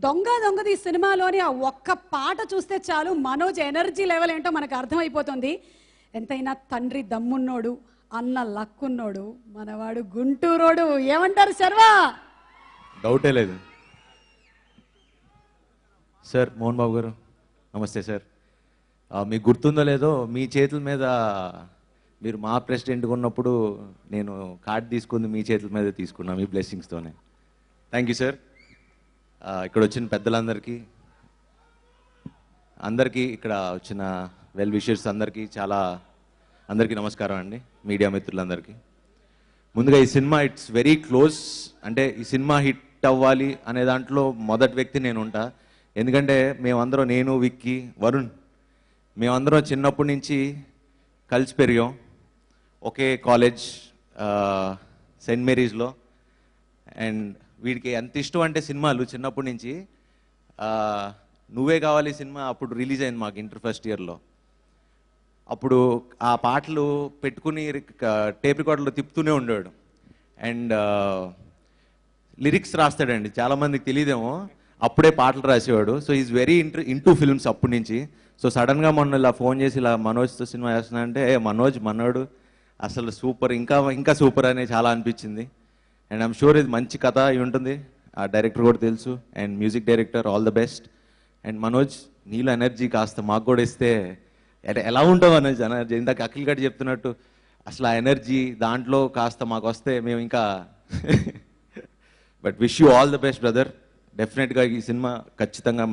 దొంగ దొంగది ఈ సినిమాలోని ఆ ఒక్క పాట చూస్తే చాలు మనోజ్ ఎనర్జీ లెవెల్ ఏంటో మనకు అర్థమైపోతుంది. ఎంతైనా తండ్రి దమ్మున్నోడు, అన్న లక్కున్నోడు, మనవాడు గుంటూరోడు. ఏమంటారు శర్వా? డౌటే లేదు సార్. మోహన్ బాబు గారు నమస్తే సార్. మీకు గుర్తుందో లేదో, మీ చేతుల మీద మీరు మా ప్రెసిడెంట్గా ఉన్నప్పుడు నేను కార్డు తీసుకుంది మీ చేతుల మీద తీసుకున్నా, మీ బ్లెస్సింగ్స్తోనే. Thank you sir. ఇక్కడ వచ్చిన పెద్దలందరికీ, ఇక్కడ వచ్చిన వెల్ విషర్స్ అందరికీ నమస్కారం అండి. మీడియా మిత్రులందరికీ ముందుగా ఈ సినిమా ఇట్స్ వెరీ క్లోజ్. అంటే ఈ సినిమా హిట్ అవ్వాలి అనే దాంట్లో మొదటి వ్యక్తి నేను ఉంటా. ఎందుకంటే మేమందరం, నేను, విక్కీ, వరుణ్, మేమందరం చిన్నప్పటి నుంచి కలిసి పెరిగాం. ఒకే కాలేజ్ సెయింట్ మేరీస్లో. అండ్ వీడికి ఎంత ఇష్టం అంటే సినిమాలు చిన్నప్పటి నుంచి. నువ్వే కావాలి సినిమా అప్పుడు రిలీజ్ అయింది మాకు ఇంటర్ ఫస్ట్ ఇయర్లో. అప్పుడు ఆ పాటలు పెట్టుకుని టేప్ రికార్డులో తిప్పుతూనే ఉండేవాడు. అండ్ లిరిక్స్ రాస్తాడండి, చాలామందికి తెలియదేమో, అప్పుడే పాటలు రాసేవాడు. So is very into films అప్పటి నుంచి. సో సడన్గా మొన్న ఇలా ఫోన్ చేసి ఇలా మనోజ్తో సినిమా చేస్తున్నా అంటే, మనోజ్ మనోడు అసలు సూపర్, ఇంకా సూపర్ అని చాలా అనిపించింది. అండ్ ఐఎమ్ షూర్ ఇది మంచి కథ అయి ఉంటుంది. ఆ డైరెక్టర్ కూడా తెలుసు, and music director, all the best. And Manoj, నీలో ఎనర్జీ కాస్త మాకు కూడా ఇస్తే ఎలా ఉంటావు మనోజ్? ఎనర్జీ ఇందాక అఖిల్ గడ్డి చెప్తున్నట్టు అసలు ఆ ఎనర్జీ దాంట్లో కాస్త మాకు వస్తే మేము ఇంకా but wish you all the best brother. డెఫినెట్గా ఈ సినిమా ఖచ్చితంగా